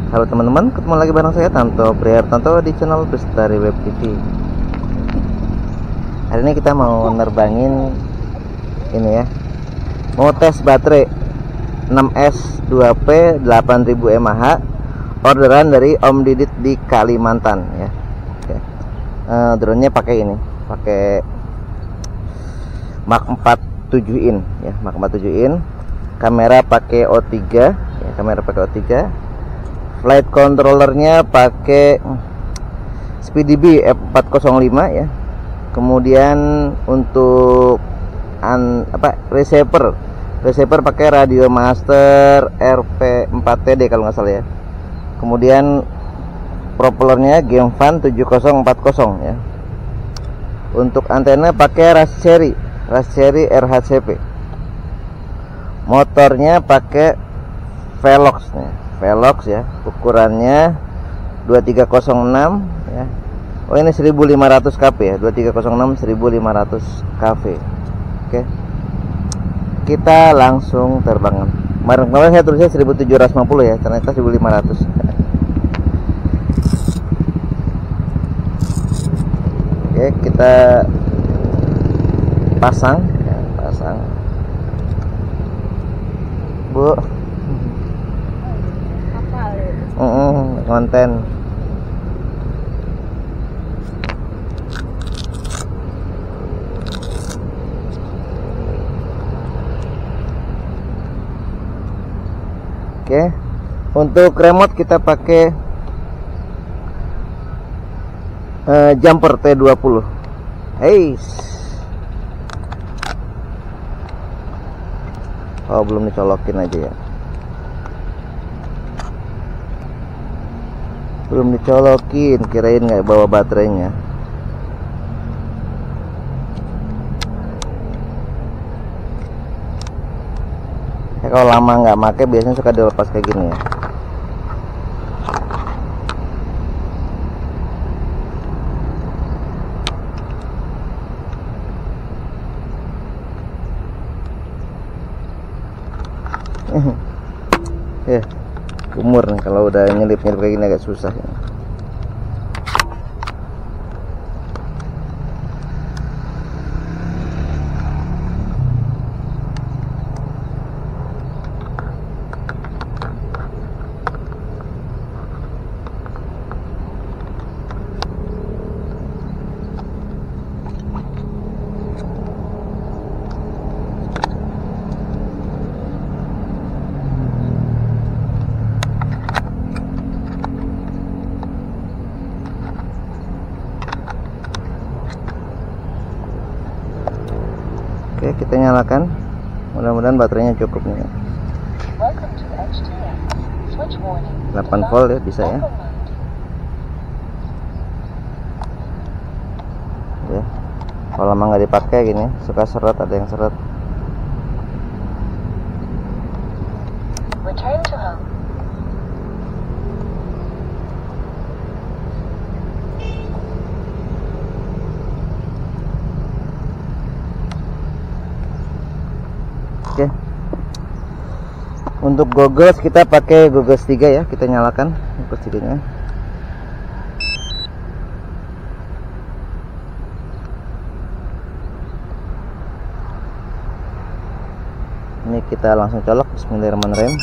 Halo teman-teman, ketemu lagi bareng saya Tanto Prihartanto di channel Bestari Web TV. Hari ini kita mau nerbangin ini ya, mau tes baterai 6S 2P 8000 mAh orderan dari Om Didit di Kalimantan ya. Oke. Drone-nya pakai ini, pakai Mark 4 7 in ya, Mark 4 7 in. Kamera pakai O3 ya, kamera pakai O3. Flight controllernya pakai SpeedyBee F405 ya. Kemudian untuk receiver pakai Radio Master RP4TD kalau nggak salah ya. Kemudian propellernya Gemfan 7040 ya. Untuk antena pakai Raspberry RHCP. Motornya pakai Velox ya, ukurannya 2306 ya. Oh ini 1500 kV ya, 2306 1500 kV. Oke, kita langsung terbang. Kemarin saya tulisnya 1750 ya, ternyata 1500. Oke, kita pasang Bu. Konten oke. Untuk remote kita pakai jumper T20. Oh belum dicolokin aja ya, belum dicolokin, kirain nggak bawa baterainya. Ya, kalau lama nggak make biasanya suka dilepas kayak gini ya. Ya umur nih kalau udah nyelip kayak gini agak susah ya. Oke, kita nyalakan. Mudah-mudahan baterainya cukup nih. 8 volt ya, bisa ya. Ya. Kalau lama nggak dipakai gini, suka seret, ada yang seret. Return to home. Oke. Untuk goggles kita pakai goggles 3 ya, kita nyalakan goggles 3-nya. Ini kita langsung colok, bismillahirrahmanirrahim.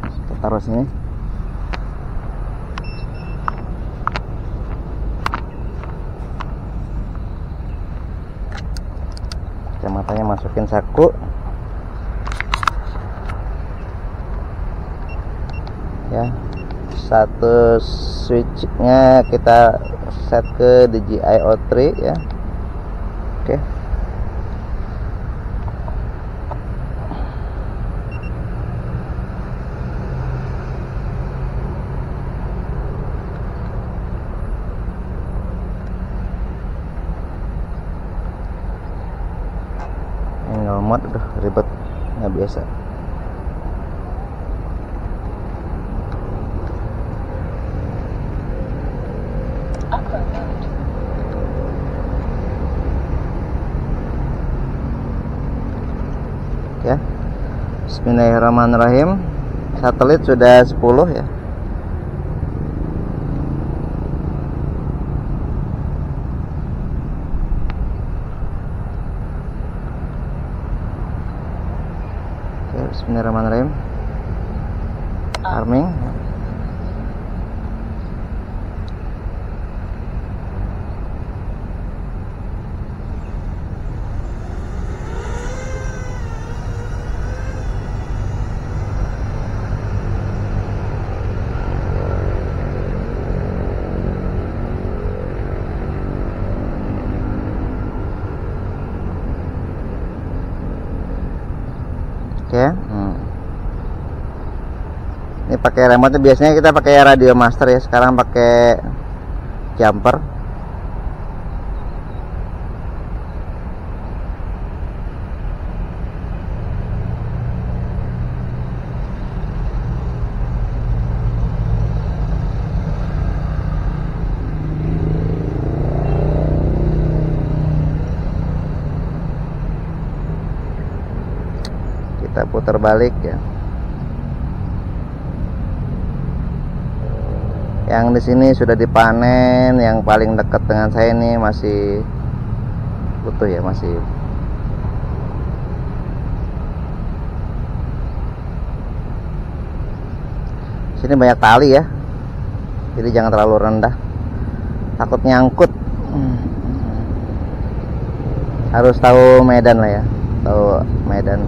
Kita taruh sini. Kacamatanya masukin saku ya. Satu switchnya kita set ke DJI O3 ya. Oke. Angle mode udah ribet, nggak biasa. Bismillahirrahmanirrahim. Satelit sudah 10 ya. Oke, bismillahirrahmanirrahim. Arming. Oke. Ini pakai remote, biasanya kita pakai radio master ya, sekarang pakai jumper. Kita putar balik ya. Yang di sini sudah dipanen, yang paling dekat dengan saya ini masih utuh ya, masih. Sini banyak tali ya, jadi jangan terlalu rendah, takut nyangkut. Harus tahu medan lah ya, tahu medan.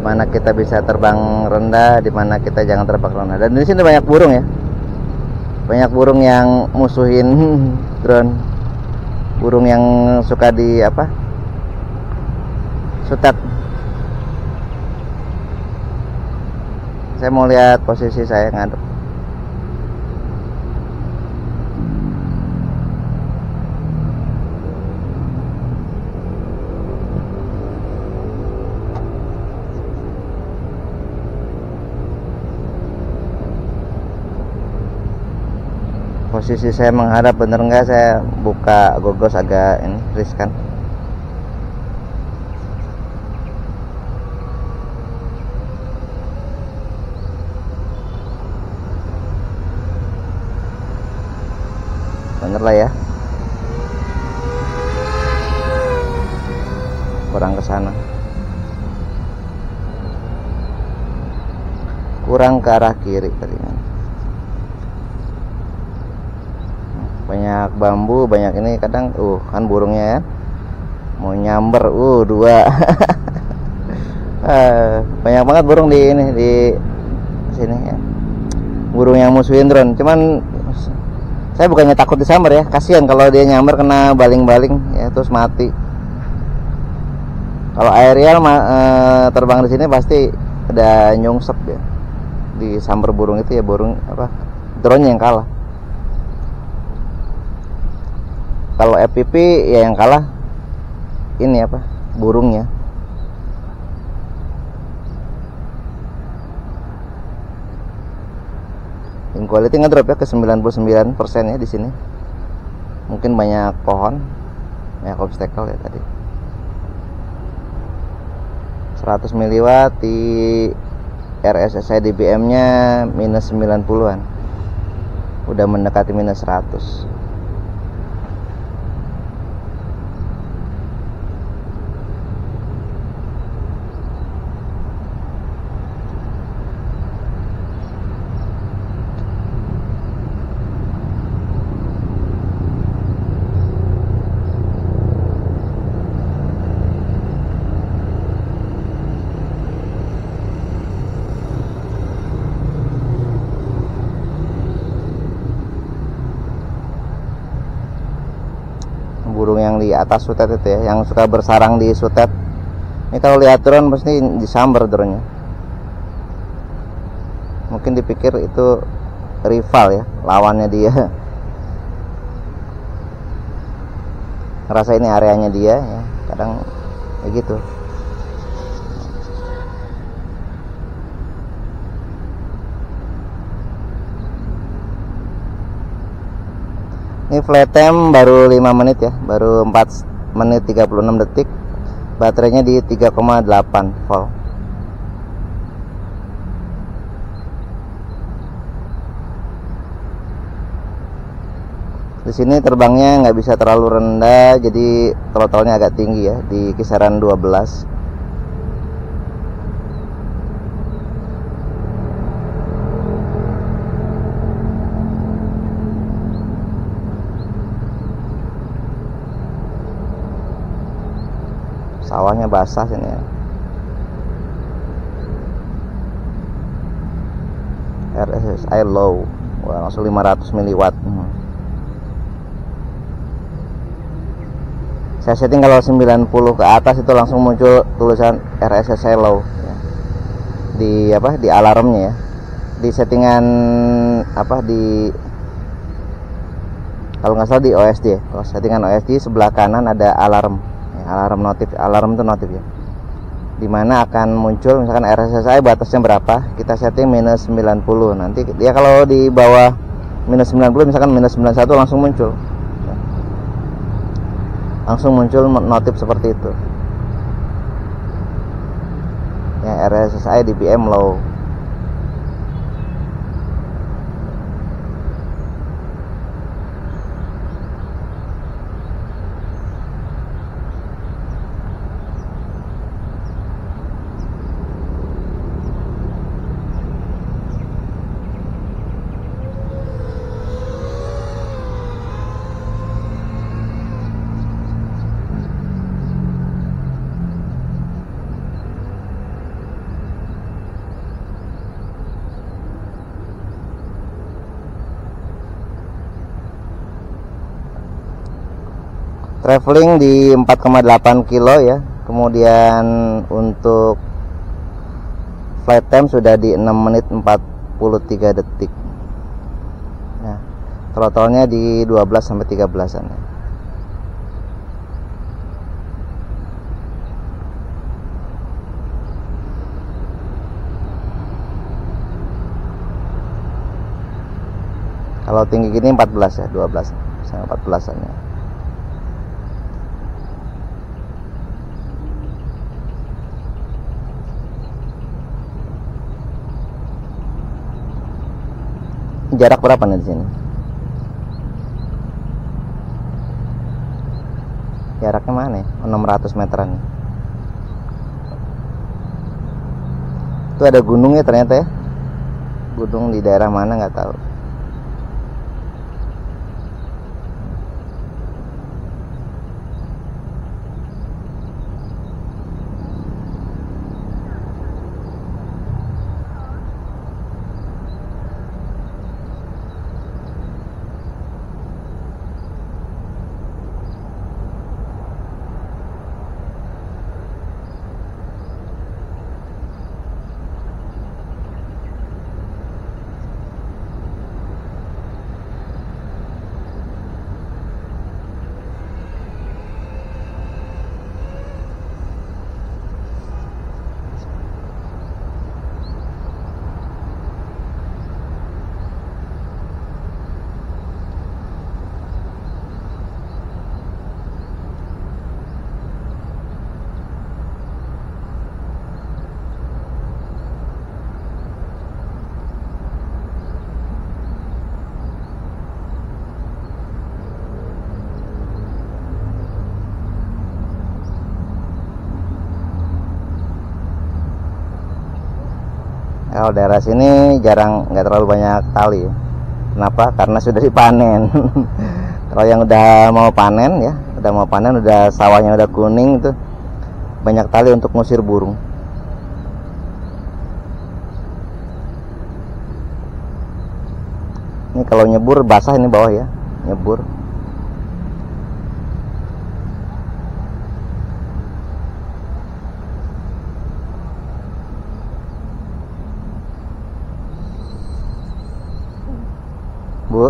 Dimana kita bisa terbang rendah, dimana kita jangan terbang rendah. Dan di sini banyak burung ya, banyak burung yang musuhin drone, burung yang suka di apa, sutet. Saya mau lihat posisi saya ngadep. Posisi saya menghadap bener nggak? Saya buka gogos agak ini riskan. Bener lah ya. Kurang ke sana. Kurang ke arah kiri tadi. Banyak bambu, banyak ini kadang kan burungnya ya mau nyamber dua. Banyak banget burung di ini, di sini ya, burung yang musuhin drone. Cuman saya bukannya takut disamber ya, kasihan kalau dia nyamber kena baling-baling ya terus mati. Kalau aerial terbang di sini pasti ada nyungsep ya, disamber burung itu ya, burung apa, drone yang kalah. Kalau FPV ya yang kalah ini apa, burungnya. In quality ngedrop ya ke 99% ya di sini. Mungkin banyak pohon, banyak obstacle ya tadi. 100 mW di RSSI dBm nya minus 90-an. Udah mendekati minus 100. Burung yang di atas sutet itu ya, yang suka bersarang di sutet. Ini kalau lihat drone pasti disamber drone-nya. Mungkin dipikir itu rival ya, lawannya dia. Ngerasa ini areanya dia ya, kadang kayak gitu. Ini flight time baru 5 menit ya, baru 4 menit 36 detik. Baterainya di 3,8 volt. Di sini terbangnya nggak bisa terlalu rendah, jadi throttle-nya agak tinggi ya, di kisaran 12. Sawahnya basah sini ya. RSSI low. Wah, langsung 500 mW. Saya setting kalau 90 ke atas itu langsung muncul tulisan RSSI low ya. Di alarmnya ya. Di settingan kalau nggak salah di OSD. Kalau settingan OSD sebelah kanan ada alarm. Alarm itu notif ya, dimana akan muncul misalkan RSSI batasnya berapa, kita setting minus 90. Nanti dia kalau di bawah minus 90, misalkan minus 91, langsung muncul notif seperti itu ya, RSSI DPM low. Traveling di 4,8 kilo ya. Kemudian untuk flight time sudah di 6 menit 43 detik. Nah, throttle-nya di 12 sampai 13-an ya. Kalau tinggi gini 14 ya, 12 sampai 14-an ya. Jarak berapa nih di sini? Jaraknya mana ya? 600 meteran. Itu ada gunungnya ternyata ya. Gunung di daerah mana nggak tahu. Kalau daerah sini nggak terlalu banyak tali. Kenapa? Karena sudah dipanen. Kalau yang udah mau panen ya, udah sawahnya udah kuning itu banyak tali untuk ngusir burung. Ini kalau nyebur basah ini bawah ya, nyebur. Bu.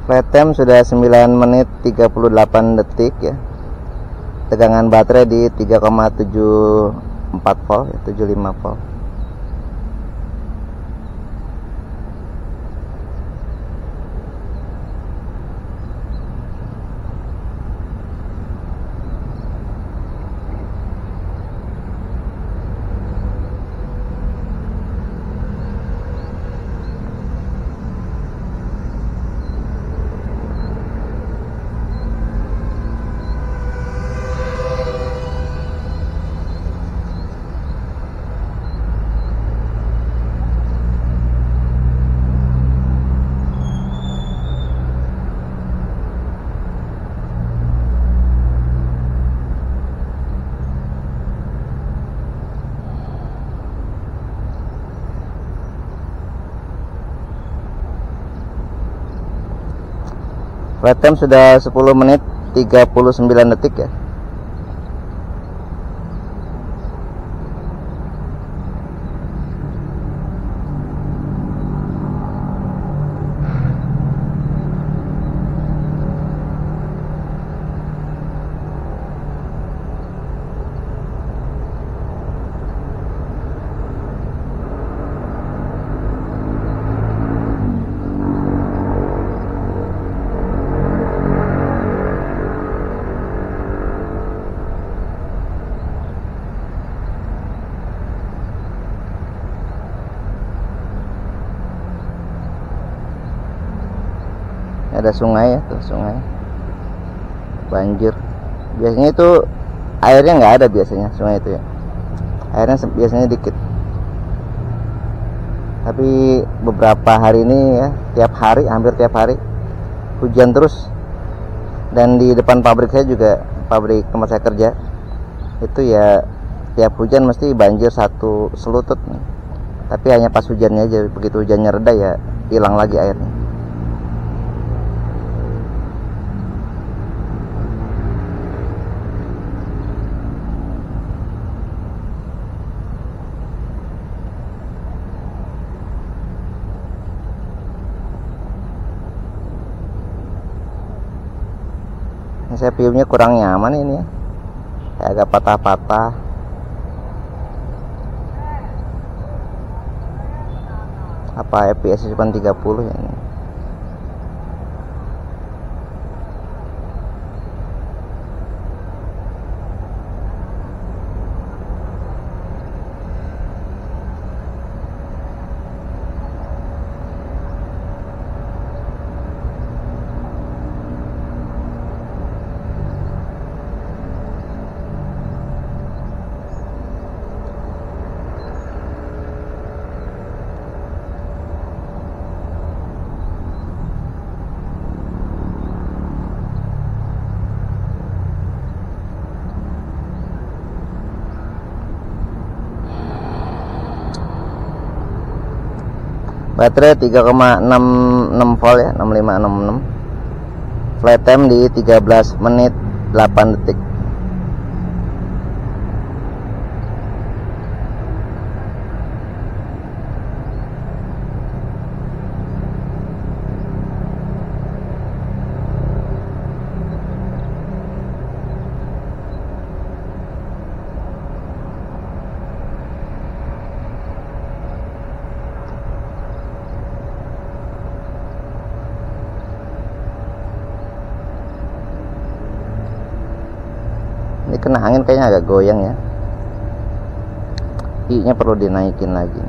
Flight time sudah 9 menit 38 detik ya. Tegangan baterai di 3,74 volt ya, 75 volt. Flight time sudah 10 menit 39 detik ya. Ada sungai ya, tuh sungai banjir. Biasanya itu airnya nggak ada, biasanya sungai itu ya, airnya biasanya dikit. Tapi beberapa hari ini ya, tiap hari, hampir tiap hari hujan terus. Dan di depan pabrik saya juga, pabrik tempat saya kerja itu ya, tiap hujan mesti banjir satu selutut. Tapi hanya pas hujannya aja, begitu hujannya reda ya hilang lagi airnya. Saya piumnya kurang nyaman ini ya, kayak agak patah-patah. Apa FPS cuma 30 ya ini. Baterai 3,66 volt ya, 6566. Flight time di 13 menit 8 detik. Ini kena angin kayaknya agak goyang ya. I-nya perlu dinaikin lagi.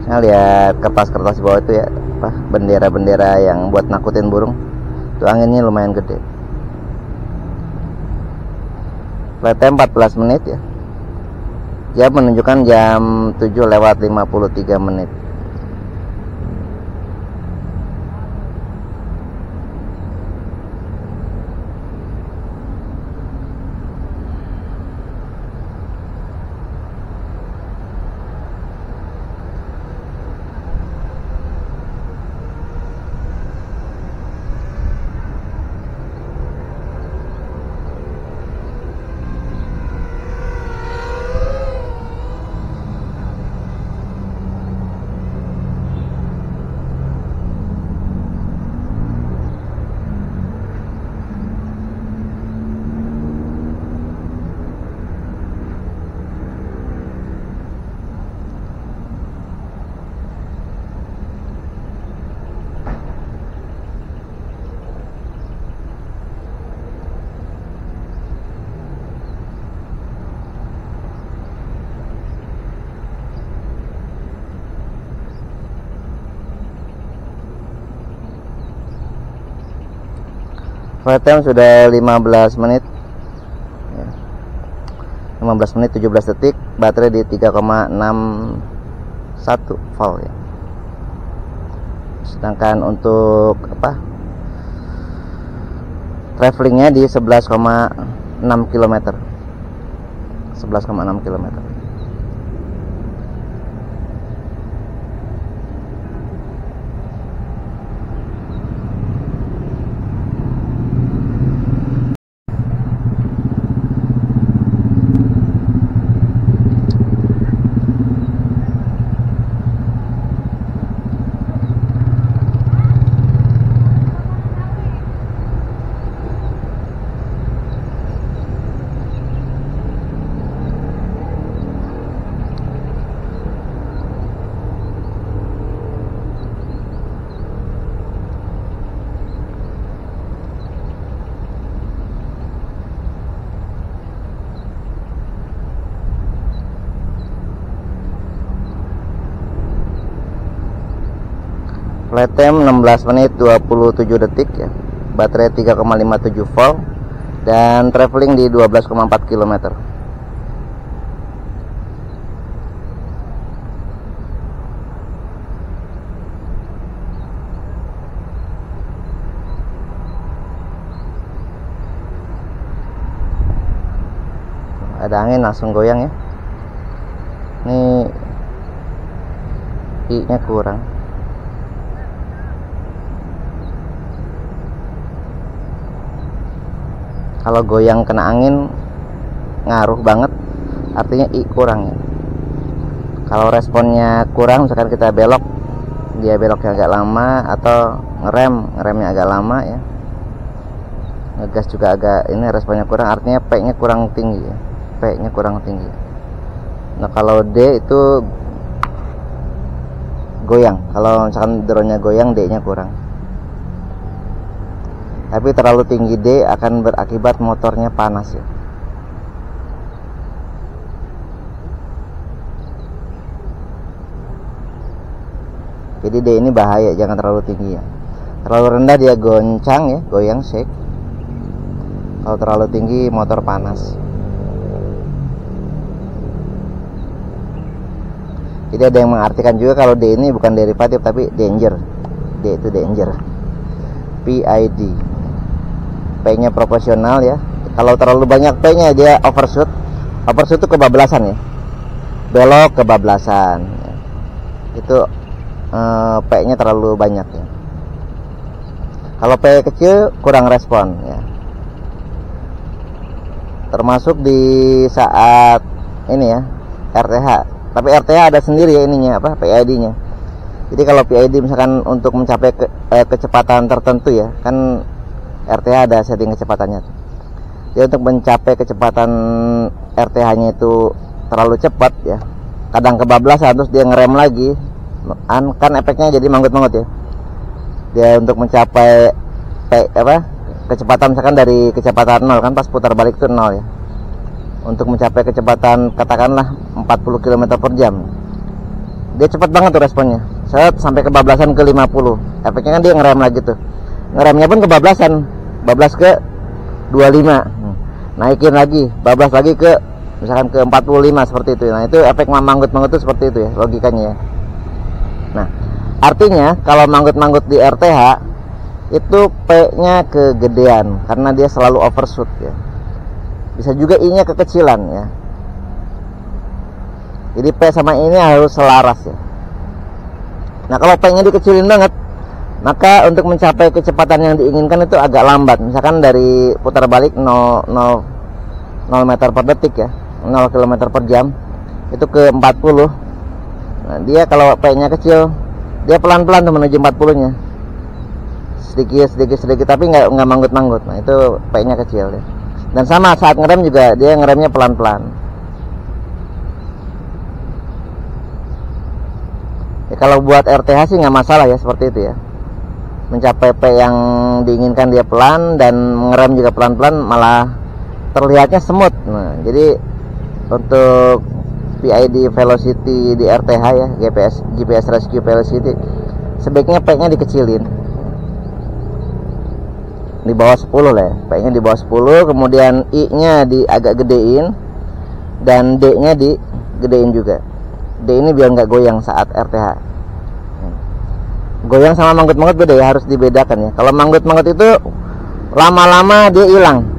Saya lihat kertas-kertas bawah itu ya, apa, bendera-bendera yang buat nakutin burung. Itu anginnya lumayan gede. Flight time 14 menit ya. Jam menunjukkan jam 7:53. Flight time sudah 15 menit ya. 15 menit 17 detik. Baterai di 3,61 volt ya. Sedangkan untuk apa, travelingnya di 11,6 km. 11,6 km. Flight time 16 menit 27 detik ya. Baterai 3,57 volt dan traveling di 12,4 km. Ada angin langsung goyang ya. Ini I-nya kurang. Kalau goyang kena angin ngaruh banget, artinya I kurang ya. Kalau responnya kurang, misalkan kita belok, dia beloknya agak lama, atau ngeremnya agak lama ya, ngegas juga agak ini responnya kurang, artinya P-nya kurang tinggi ya. P-nya kurang tinggi. Nah kalau D itu goyang. Kalau misalkan drone-nya goyang, D-nya kurang. Tapi terlalu tinggi D akan berakibat motornya panas ya. Jadi D ini bahaya, jangan terlalu tinggi ya. Terlalu rendah dia goncang ya, goyang, shake. Kalau terlalu tinggi motor panas. Jadi ada yang mengartikan juga kalau D ini bukan derivatif tapi danger. D itu danger. PID. P-nya proporsional ya. Kalau terlalu banyak P-nya dia overshoot. Overshoot itu kebablasan ya. Belok kebablasan ya. Itu P-nya terlalu banyak ya. Kalau P kecil kurang respon ya. Termasuk di saat ini ya, RTH. Tapi RTH ada sendiri ya ininya apa? PID-nya. Jadi kalau PID misalkan untuk mencapai kecepatan tertentu ya, kan RTH ada setting kecepatannya. Jadi untuk mencapai kecepatan RTH-nya itu terlalu cepat ya, kadang kebablasan terus dia ngerem lagi, kan efeknya jadi manggut-manggut ya. Dia untuk mencapai kecepatan misalkan dari kecepatan 0 kan pas putar balik itu 0 ya. Untuk mencapai kecepatan katakanlah 40 km per jam, dia cepat banget tuh responnya. Sampai kebablasan ke 50. Efeknya kan dia ngerem lagi tuh. Ngeremnya pun kebablasan, bablas ke 25, naikin lagi, bablas lagi ke misalkan ke 45 seperti itu. Nah itu efek manggut-manggut itu seperti itu ya logikanya ya. Nah artinya kalau manggut-manggut di RTH itu P-nya kegedean karena dia selalu overshoot ya. Bisa juga I-nya kekecilan ya. Jadi P sama I ini harus selaras ya. Nah kalau P-nya dikecilin banget, maka untuk mencapai kecepatan yang diinginkan itu agak lambat. Misalkan dari putar balik 0 meter per detik ya, 0 km per jam, itu ke 40. Nah dia kalau P-nya kecil, dia pelan-pelan tuh menuju 40-nya. Sedikit, tapi nggak manggut-manggut. Nah itu P-nya kecil ya. Dan sama saat ngerem juga dia ngeremnya pelan-pelan ya. Kalau buat RTH sih nggak masalah ya seperti itu ya, mencapai P yang diinginkan dia pelan dan ngerem juga pelan-pelan, malah terlihatnya smooth. Nah jadi untuk PID velocity di RTH ya, GPS rescue velocity, sebaiknya P-nya dikecilin di bawah 10 lah ya. P-nya di bawah 10, kemudian I-nya agak gedein dan D-nya digedein juga. D ini biar nggak goyang saat RTH. Goyang sama manggut-manggut beda ya, harus dibedakan ya. Kalau manggut-manggut itu lama-lama dia hilang.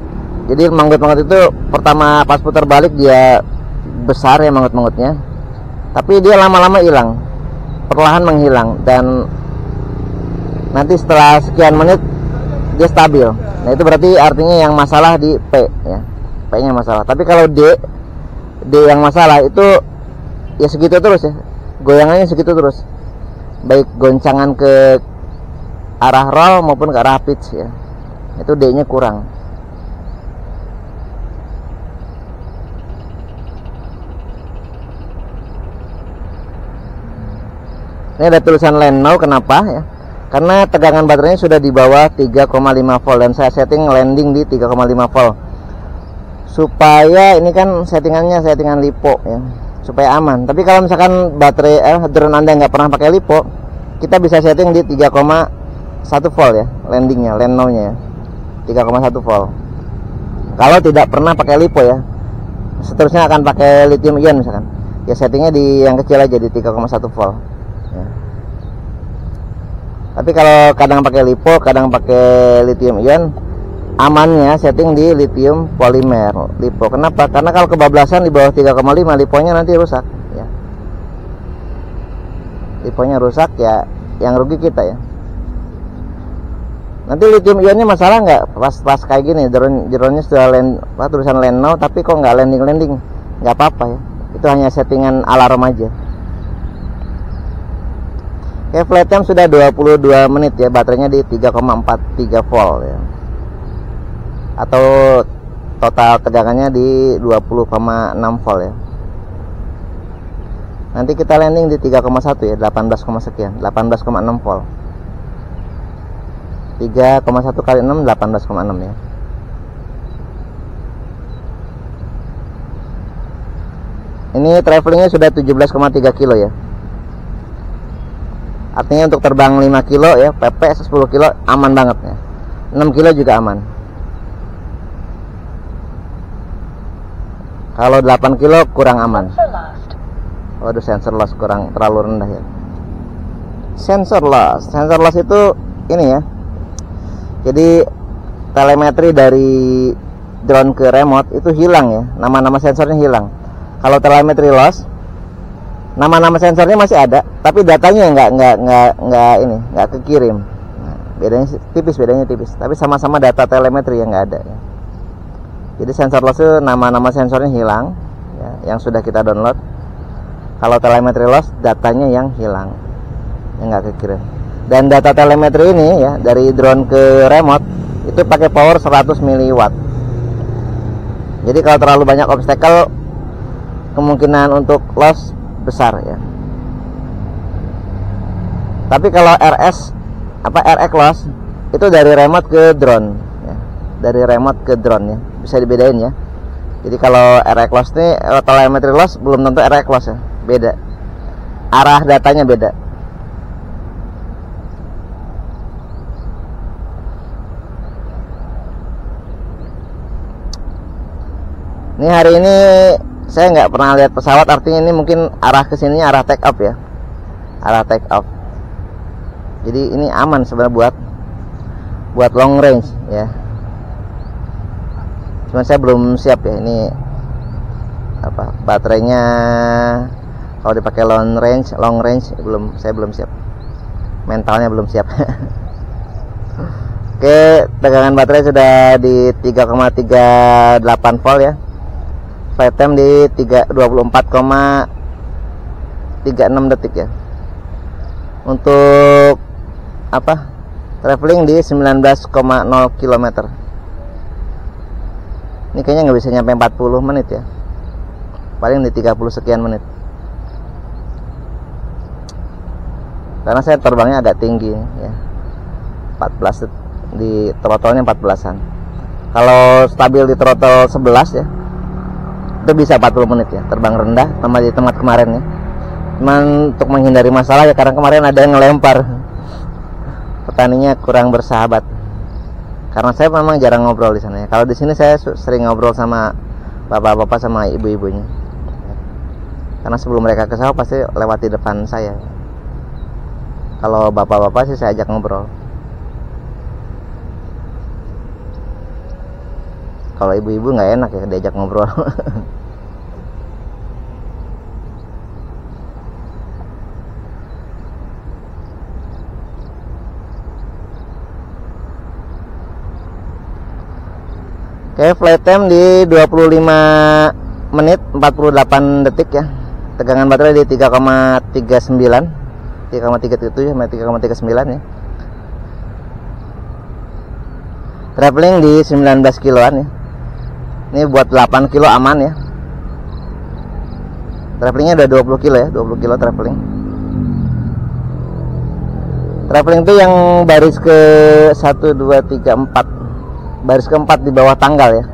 Jadi manggut-manggut itu pertama pas putar balik dia besar ya manggut-manggutnya, tapi dia lama-lama hilang, perlahan menghilang, dan nanti setelah sekian menit dia stabil. Nah itu berarti artinya yang masalah di P ya, P-nya masalah. Tapi kalau D yang masalah itu ya segitu terus ya, goyangannya segitu terus, baik goncangan ke arah roll maupun ke arah pitch ya, itu D-nya kurang. Ini ada tulisan land now, kenapa ya? Karena tegangan baterainya sudah di bawah 3,5 volt dan saya setting landing di 3,5 volt. Supaya ini kan settingannya settingan lipo ya, supaya aman. Tapi kalau misalkan baterai drone Anda nggak pernah pakai lipo, kita bisa setting di 3,1 volt ya, landingnya, land now-nya ya, 3,1 volt. Kalau tidak pernah pakai lipo ya, seterusnya akan pakai lithium ion misalkan, ya settingnya di yang kecil aja di 3,1 volt ya. Tapi kalau kadang pakai lipo, kadang pakai lithium ion, amannya setting di lithium polimer lipo. Kenapa? Karena kalau kebablasan di bawah 3,5, liponya nanti rusak ya. Liponya rusak ya, yang rugi kita ya. Nanti lithium ionnya masalah nggak pas kayak gini, drone-nya sudah tulisan land now tapi kok nggak landing, nggak apa-apa ya, itu hanya settingan alarm aja. Oke, flight time sudah 22 menit ya, baterainya di 3,43 volt ya, atau total tegangannya di 20,6 volt ya. Nanti kita landing di 3,1 ya, 18,6 volt. 3,1 kali 6, 18,6 ya. Ini travelingnya sudah 17,3 kilo ya. Artinya untuk terbang 5 kilo ya, PP 10 kilo aman banget ya. 6 kilo juga aman. Kalau 8 kilo kurang aman. Waduh, sensor loss kurang, terlalu rendah ya. Sensor loss itu ini ya. Jadi telemetri dari drone ke remote itu hilang ya, nama-nama sensornya hilang. Kalau telemetri loss, nama-nama sensornya masih ada, tapi datanya nggak kekirim. Nah, bedanya tipis, tapi sama-sama data telemetri yang nggak ada ya. Jadi sensor loss itu nama-nama sensornya hilang ya, yang sudah kita download. Kalau telemetri loss, datanya yang hilang, yang nggak kekirim. Dan data telemetri ini ya, dari drone ke remote itu pakai power 100 mW. Jadi kalau terlalu banyak obstacle, kemungkinan untuk loss besar ya. Tapi kalau RX loss itu dari remote ke drone ya. Dari remote ke drone ya, bisa dibedain ya. Jadi kalau RX loss ini, telemetri loss belum tentu RX loss ya, beda. Arah datanya beda. Ini hari ini saya nggak pernah lihat pesawat, artinya ini mungkin arah kesininya arah take off ya, arah take off. Jadi ini aman sebenarnya buat long range ya. Cuman saya belum siap ya, ini apa, baterainya kalau dipakai long range saya belum siap, mentalnya belum siap. Oke, tegangan baterai sudah di 3,38 volt ya. Flight time di 24,36 detik ya. Untuk apa, traveling di 19,0 km. Ini kayaknya nggak bisa nyampe 40 menit ya, paling di 30 sekian menit, karena saya terbangnya agak tinggi ya, 14 di throttle-nya 14-an. Kalau stabil di throttle 11 ya, itu bisa 40 menit ya, terbang rendah sama di tempat kemarin ya. Cuman untuk menghindari masalah ya, karena kemarin ada yang ngelempar, petaninya kurang bersahabat. Karena saya memang jarang ngobrol di sana ya. Kalau di sini saya sering ngobrol sama bapak-bapak sama ibu-ibunya. Karena sebelum mereka ke sawah pasti lewati depan saya. Kalau bapak-bapak sih saya ajak ngobrol. Kalau ibu-ibu nggak enak ya diajak ngobrol. Oke, flight time di 25 menit 48 detik ya. Tegangan baterai di 3,39, 3,37 sampai 3,39 ya. Traveling di 19 kiloan ya. Ini buat 8 kilo aman ya. Travelingnya udah 20 kilo ya, 20 kilo traveling. Traveling itu yang baris ke 1, 2, 3, 4. Baris keempat di bawah tanggal ya.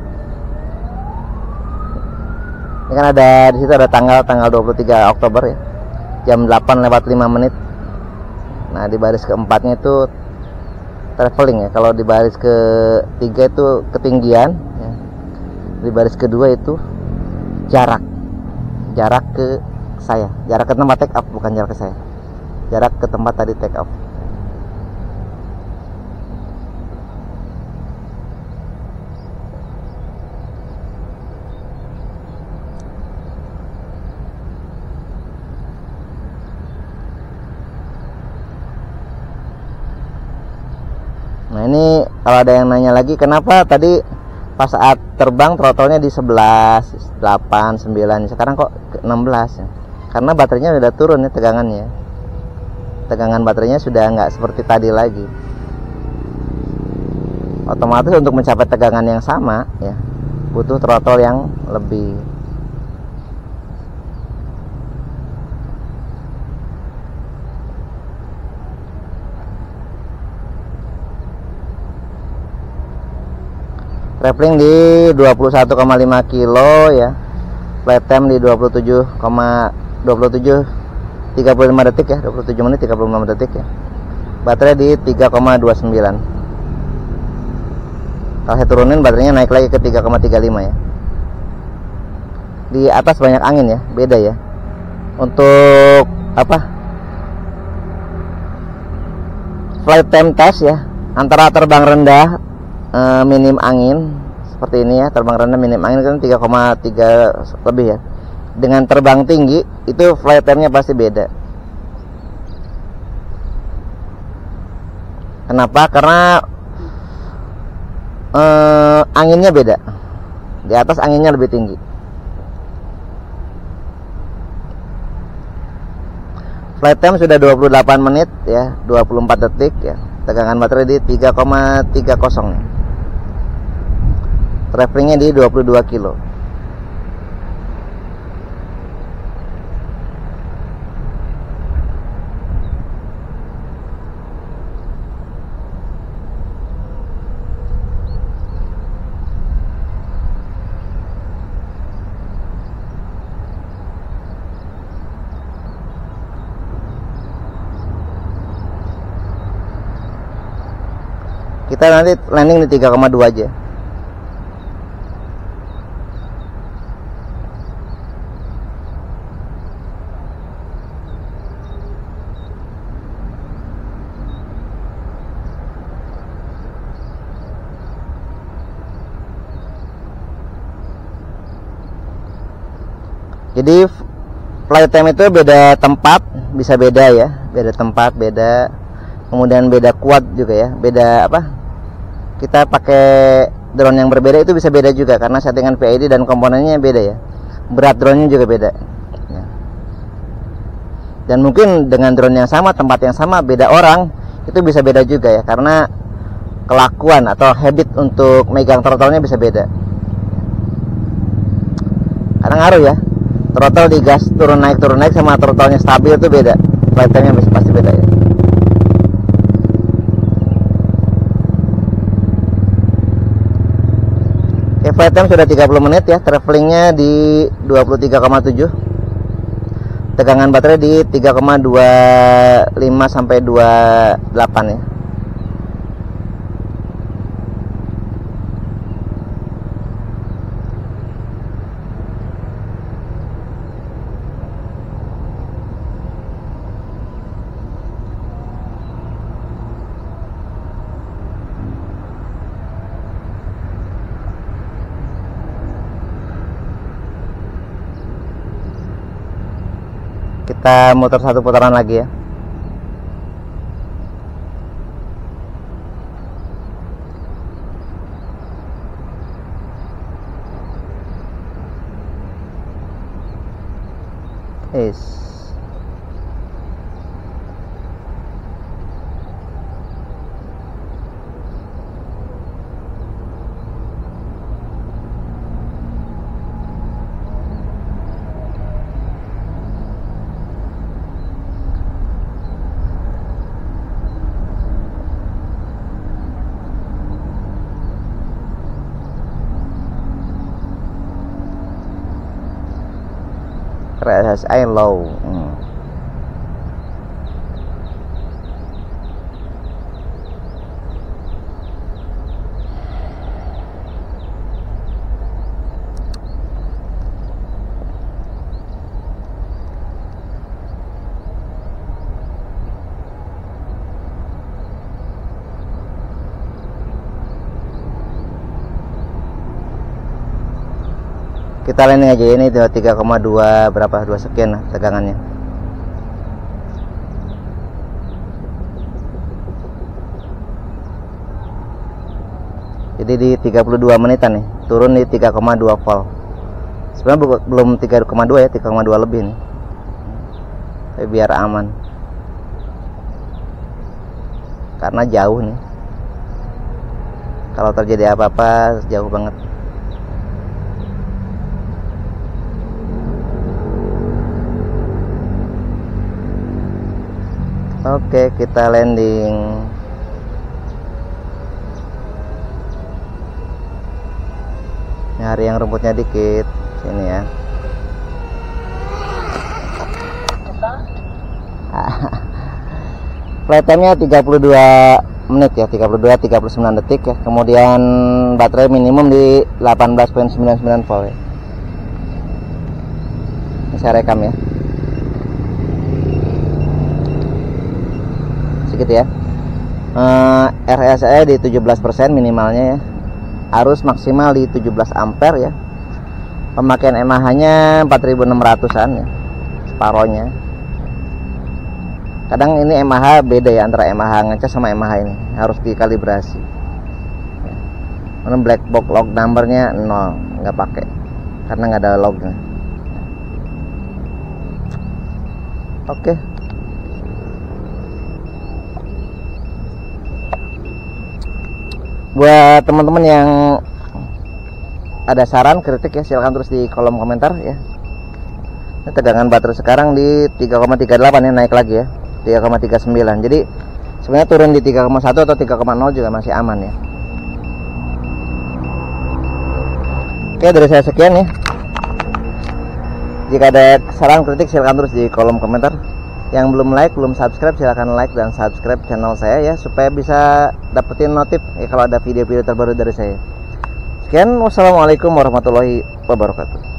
Ini kan ada, di situ ada tanggal 23 Oktober ya. Jam 8 lewat 5 menit. Nah, di baris keempatnya itu traveling ya. Kalau di baris ketiga itu ketinggian ya. Di baris kedua itu jarak ke saya, jarak ke tempat take off, bukan jarak ke saya, jarak ke tempat tadi take off. Nah, ini kalau ada yang nanya lagi, kenapa tadi pas saat terbang throttle-nya di 11, 8, 9, sekarang kok ke 16 ya? Karena baterainya udah turun ya tegangannya. Tegangan baterainya sudah nggak seperti tadi lagi. Otomatis untuk mencapai tegangan yang sama ya, butuh throttle yang lebih. Traveling di 21,5 kilo ya. Flight time di 35 detik ya, 27 menit 35 detik ya. Baterai di 3,29. Kalau saya turunin baterainya naik lagi ke 3,35 ya. Di atas banyak angin ya, beda ya. Untuk apa? Flight time test ya, antara terbang rendah minim angin seperti ini ya, terbang rendah minim angin kan 3,3 lebih ya. Dengan terbang tinggi itu flight time-nya pasti beda. Kenapa? Karena anginnya beda. Di atas anginnya lebih tinggi. Flight time sudah 28 menit ya, 24 detik ya. Tegangan baterai di 3,30 ya. Travelingnya di 22 kilo. Kita nanti landing di 3,2 aja. Jadi flight time itu beda tempat, bisa beda ya, beda tempat, beda, kemudian beda kuat juga ya, beda apa? Kita pakai drone yang berbeda itu bisa beda juga karena settingan PID dan komponennya beda ya. Berat drone-nya juga beda. Ya. Dan mungkin dengan drone yang sama, tempat yang sama, beda orang itu bisa beda juga ya, karena kelakuan atau habit untuk megang throttle-nya bisa beda. Karena ngaruh ya. Throttle digas turun naik sama throttle-nya stabil itu beda. Flight time-nya pasti beda ya. Oke, flight time sudah 30 menit ya. Travelingnya di 23,7. Tegangan baterai di 3,25 sampai 28 ya. Kita muter satu putaran lagi ya. RSI low. Kita landing aja ini 3,2 berapa 2 sekian lah tegangannya. Jadi di 32 menitan nih, turun di 3,2 volt. Sebenarnya belum 3,2 ya, 3,2 lebih nih. Tapi biar aman. Karena jauh nih. Kalau terjadi apa-apa jauh banget. Oke, kita landing. Nyari yang rumputnya dikit. Sini ya. Flight time-nya 32 menit ya, 39 detik ya. Kemudian baterai minimum di 18,99 volt ya. Ini saya rekam ya. Segitu ya. RSE di 17% minimalnya ya. Arus maksimal di 17 ampere ya. Pemakaian mAh-nya 4600-an ya. Separohnya. Kadang ini mAh beda ya antara mAh ngecas sama mAh ini. Harus dikalibrasi. Karena black box log numbernya 0, nggak pakai. Karena nggak ada lognya. Oke. Buat teman-teman yang ada saran, kritik ya, silahkan tulis di kolom komentar ya. Ini tegangan baterai sekarang di 3,38 ya, naik lagi ya, 3,39. Jadi sebenarnya turun di 3,1 atau 3,0 juga masih aman ya. Oke, dari saya sekian ya. Jika ada saran, kritik, silahkan tulis di kolom komentar. Yang belum like, belum subscribe, silahkan like dan subscribe channel saya ya, supaya bisa dapetin notif ya kalau ada video-video terbaru dari saya. Sekian, wassalamualaikum warahmatullahi wabarakatuh.